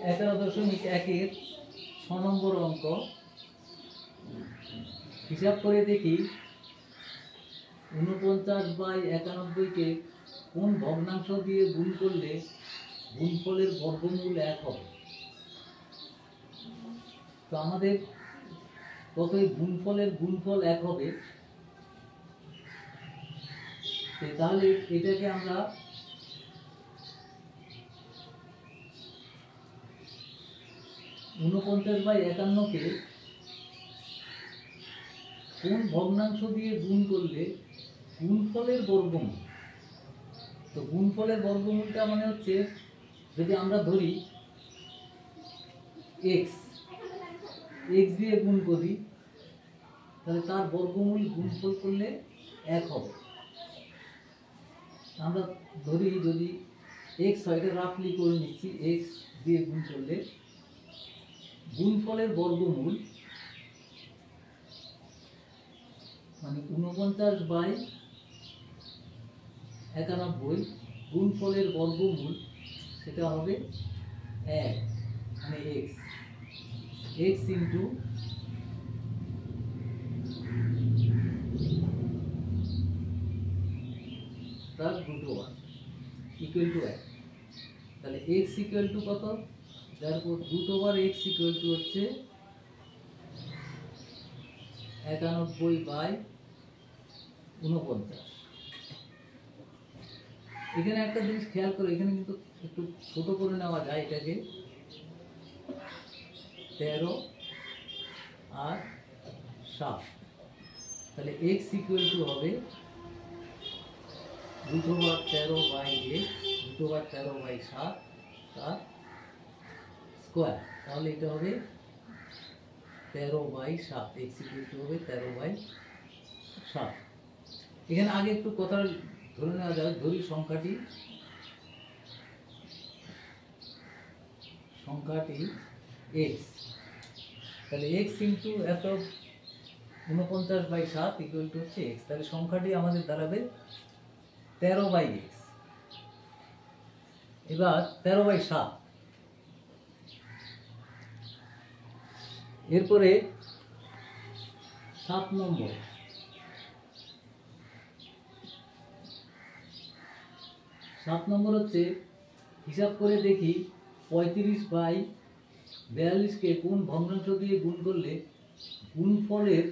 11.1-এর 6 নম্বর অঙ্ক। হিসাব করে দেখি 49/91 কোন ভগ্নাংশ দিয়ে গুণ করলে গুণফলের বর্গমূল 1 হবে। তো আমাদের কতই গুণফলের গুণফল 1 হবে, তাহলে এটাকে আমরা 49/51 কোন ভগ্নাংশ দিয়ে গুণ করলে গুণফলের বর্গমূল। তো গুণফলের বর্গমূলটা মানে হচ্ছে, যদি আমরা ধরি x দিয়ে গুণ করি, তাহলে তার বর্গমূল গুণফল করলে 1 হবে। আমরা ধরি যদি x হয়, এটা রাফলি করে নিচ্ছি, x দিয়ে গুণ করলে গুণফলের বর্গমূল মানে 49/91 গুণফলের বর্গমূল সেটা হবে 1, মানে x ইন্টু তার √1 ইকুয়াল টু 1। তাহলে x ইকুয়াল টু কত? তারপর √x ইকুয়াল টু হচ্ছে 91/49। এখানে একটা জিনিস খেয়াল করে, এখানে কিন্তু একটু ছোট করে নেওয়া যায় এটাকে, 13 আর 7। তাহলে x ইকুয়াল টু হবে √13/7 তার স্কোয়ার। তাহলে এটা হবে 13/7। x ইকুয়াল টু হবে 13/7। এখানে আগে একটু কথা ধরে নেওয়া যাবে, ধরি সংখ্যাটি x। তাহলে x ইন্টু এত 49/7 ইকুয়াল টু হচ্ছে x। তাহলে সংখ্যাটি আমাদের দাঁড়াবে 13/x। এবার 13/7। এরপরে 7 নম্বর। 7 নম্বর হচ্ছে, হিসাব করে দেখি 35/42 কোন ভগ্নাংশ দিয়ে গুণ করলে গুণফলের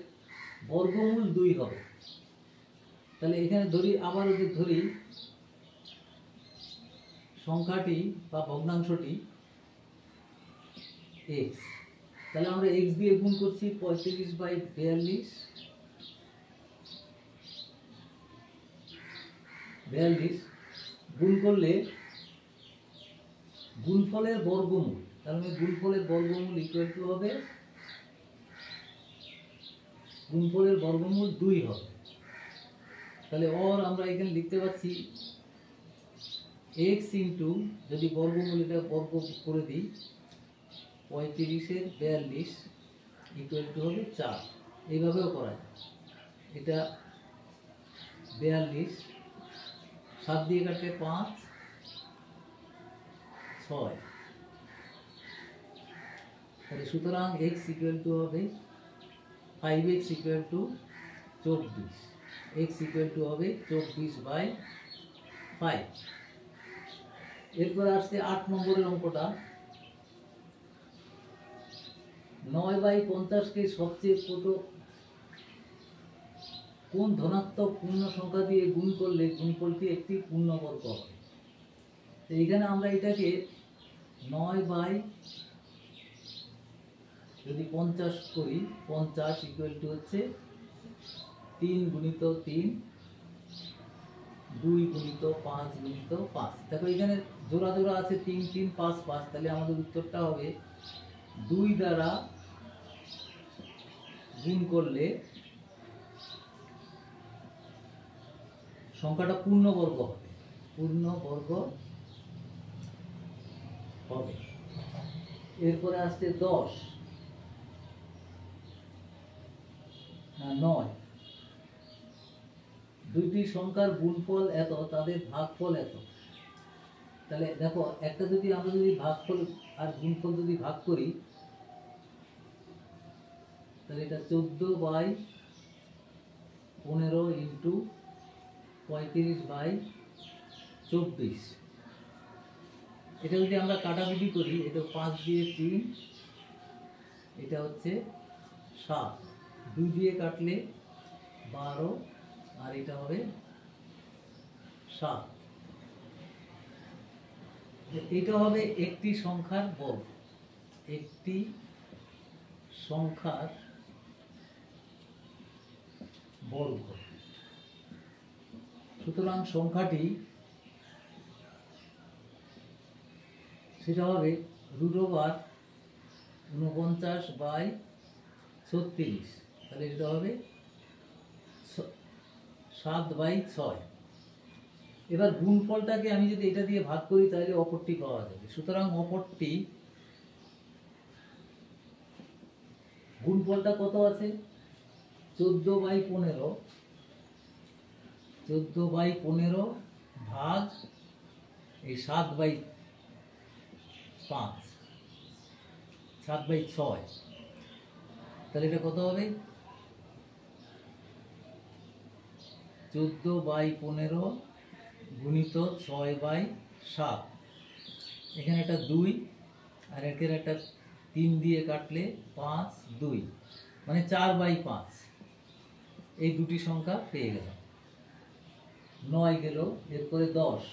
বর্গমূল 2 হবে। তাহলে এখানে ধরি, আবার ধরি সংখ্যাটি বা ভগ্নাংশটি x। তাহলে আমরা x দিয়ে গুণ করছি 35/42 গুণ করলে গুণফলের বর্গমূল। তাহলে গুণফলের বর্গমূল ইকুয়াল টু হবে, গুণফলের বর্গমূল 2 হবে। তাহলে আমরা এখানে লিখতে পাচ্ছি x ইন্টু, যদি বর্গমূল এটা বর্গ করে দিই, 35/42 ইকুয়াল টু হবে 4। এইভাবেও করা যায়। এটা 42, 7 দিয়ে কাটলে 5, 6। তাহলে সুতরাং x ইকুয়াল টু হবে 5x equal to 24। x equal to হবে 24/5। এরপর আসছে 8 নম্বরের অঙ্কটা। 9/50 সবচেয়ে ছোট কোন ধনাত্মক পূর্ণ সংখ্যা দিয়ে গুণ করলে গুণফলটি একটি পূর্ণবর্গ হবে। তো এইখানে আমরা এটাকে 9/50 করি, 50 ইকুয়াল টু হচ্ছে 3 × 3, 2 × 5 × 5। দেখো এখানে জোড়া জোড়া আছে 3 3 5 5। তাহলে আমাদের উত্তরটা হবে 2 দ্বারা গুণ করলে সংখ্যাটা পূর্ণবর্গ হবে, পূর্ণবর্গ হবে। এরপরে আসছে 10, 9। দুইটি সংখ্যার গুণফল এত, তাদের ভাগফল এত। তাহলে দেখো একটা যদি আমরা যদি ভাগফল আর গুণফল যদি ভাগ করি, তাহলে এটা 14/15 ইন্টু 35/24। এটা যদি আমরা কাটাকুটি করি, এটা 5 দিয়ে 3, এটা হচ্ছে 7, 2 দিয়ে কাটলে 12, আর এটা হবে 7। এটা হবে একটি সংখ্যার বর্গ, একটি সংখ্যার বর্গ। সুতরাং সংখ্যাটি সেটা হবে √49/36। তাহলে এটা হবে 7/6। এবার গুণফলটাকে আমি যদি এটা দিয়ে ভাগ করি তাহলে অপরটি পাওয়া যাবে। সুতরাং অপরটি গুণফলটা কত আছে? 14/15, 14/15 ভাগ এই 7/5, 7/6। তাহলে এটা কত হবে? 14/15 গুণিত 6/7। এখানে একটা 2, আর এখানে একটা 3 দিয়ে কাটলে 5, 2, মানে 4/5। এই দুটি সংখ্যা পেয়ে গেলাম। 9 গেল, এরপরে 10।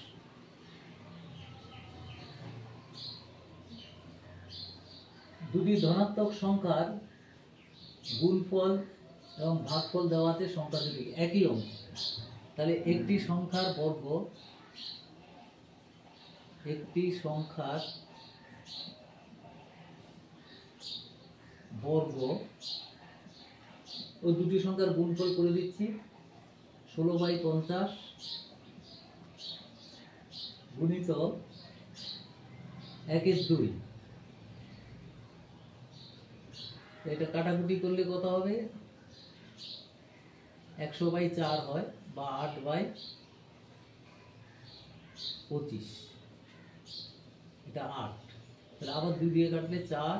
দুটি ধনাত্মক সংখ্যার গুণফল এবং ভাগফল দেওয়া আছে সংখ্যা দুটি একই অঙ্ক। তাহলে একটি সংখ্যার বর্গ, একটি সংখ্যার বর্গ ওই দুটি সংখ্যার গুণফল করে দিচ্ছি। 16/50 গুণিত 1/2। এটা কাটাকুটি করলে কত হবে? 100/4 হয়, বা 8/25। এটা 8। তাহলে আবার 2 দিয়ে কাটলে 4,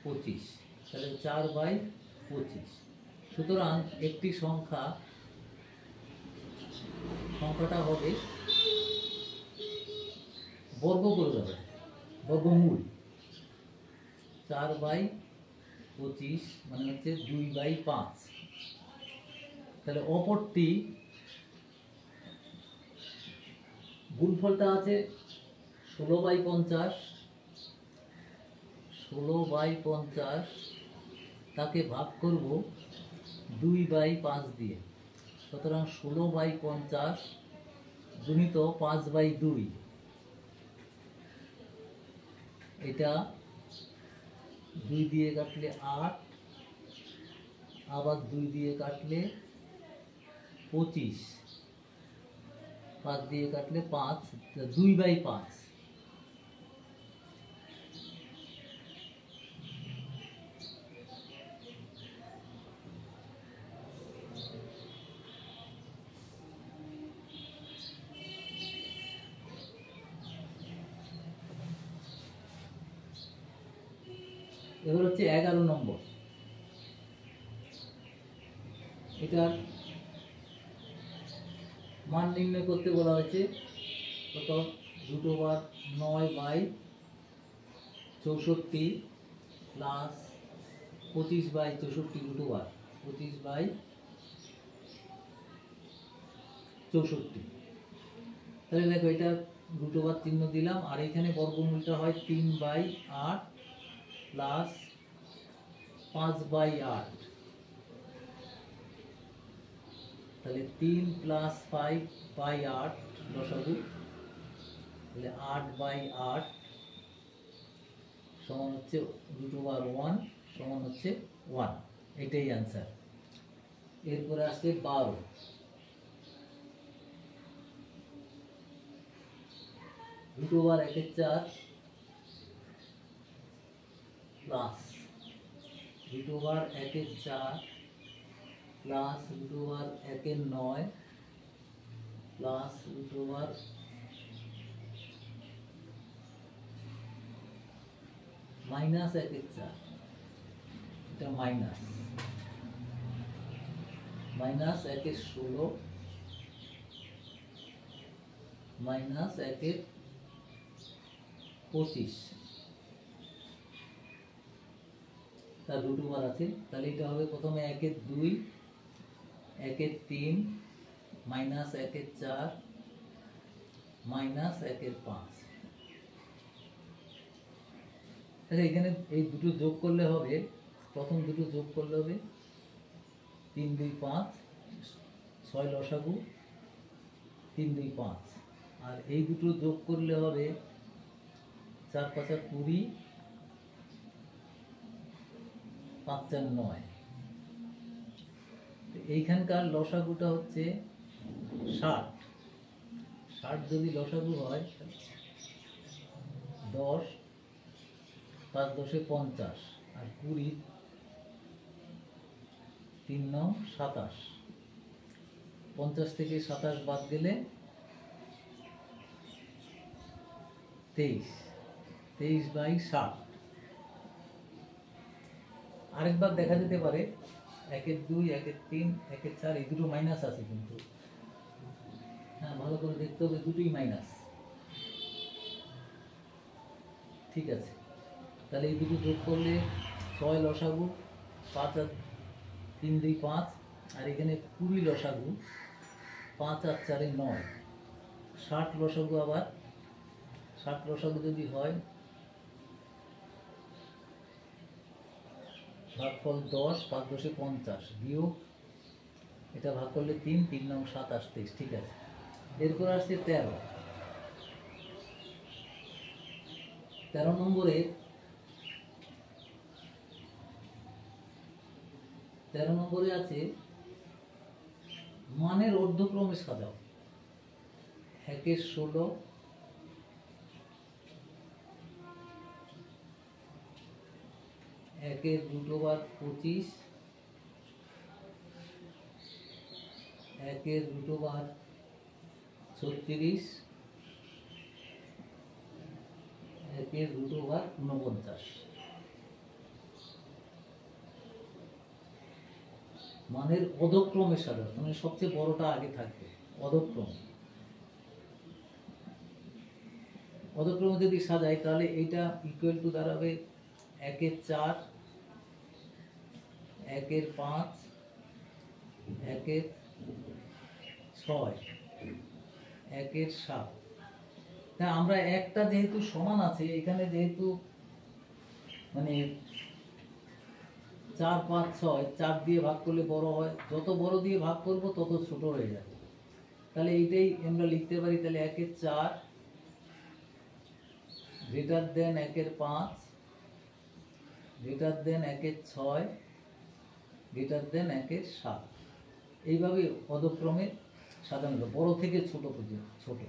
25। তাহলে 4/25। সুতরাং একটি সংখ্যাটা হবে বর্গ করে দেবে, বর্গমূল 4/25 মানে হচ্ছে 2/5। তাহলে অপরটি গুণফলটা আছে 16/50, 16/50 তাকে ভাগ করব 2/5 দিয়ে। সুতরাং 16/50 গুণিত 5/2। এটা 2 দিয়ে কাটলে 8, আবার 2 দিয়ে কাটলে 25, 5 দিয়ে কাটলে 5, 2/5। এবার হচ্ছে 11 নম্বর। এটার মান নির্ণয় করতে বলা হয়েছে। কত? √9/64 প্লাস 25/64 25/64। তাহলে দেখো এটা √ চিহ্ন দিলাম, আর এখানে বর্গমূলটা হয় 3/8 প্লাস 5/8। তাহলে 3 প্লাস 5/8 লসাগু, তাহলে 8/8 সমান হচ্ছে √1 সমান হচ্ছে 1। এটাই অ্যান্সার। এরপরে আসছে 12। √1/4 প্লাস √1/4 প্লাস √1/9 প্লাস √1/9 মাইনাস 1/4, এটা মাইনাস 1/16 মাইনাস 1/25, তার রুট ওভার আছে। তাহলে এটা হবে প্রথমে 1/2, 1/3 মাইনাস 1/4 মাইনাস 1/5। আচ্ছা, এখানে এই দুটো যোগ করলে হবে, প্রথম দুটো যোগ করলে হবে 3 2 5, 6 লসাগু 3 2 5, আর এই দুটো যোগ করলে হবে 4 5 20, 5 4 9। এইখানকার লসাগুটা হচ্ছে 60, 60 যদি লসাগু হয় 10 5 10 50, আর 20 3 9 27, 50 থেকে 27 বাদ দিলে 23, 23/60। আরেকবার দেখা যেতে পারে 1/2 1/3 1/4, এই দুটো মাইনাস আছে কিন্তু, হ্যাঁ ভালো করে দেখতে হবে, দুটোই মাইনাস। ঠিক আছে, তাহলে এই দুটো যোগ করলে 6 লসাগু 5 আর 3 2 5, আর এখানে 20 লসাগু 5 আর 4 9, 60 লসাগু, আবার 60 লসাগু যদি হয় ভাগফল 10 5 10 50 বিয়োগ এটা ভাগ করলে 3 3 9 7 28। ঠিক আছে, এরপর আসছে 13 নম্বরে 13 নম্বরে আছে মানের ঊর্ধ্বক্রমে সাজাও। 1/16 1/√25 1/√36 1/49। মানের অধক্রমে সাজাও, মানে সবচেয়ে বড়টা আগে থাকবে। অধক্রমে যদি সাজাই তাহলে এইটা ইকুয়াল টু দাঁড়াবে 1/4 1/5 1/6 1/7। হ্যাঁ, আমরা একটা যেহেতু সমান আছে এখানে, যেহেতু মানে 4 5 6, 4 দিয়ে ভাগ করলে বড় হয়, যত বড় দিয়ে ভাগ করব তত ছোট হয়ে যাবে। তাহলে এইটাই আমরা লিখতে পারি, তাহলে 1/4 greater than 1/5 greater than 1/6 greater than 1/7। এইভাবে পদক্রমে সাজানো, বড় থেকে ছোট পর্যন্ত, ছোট।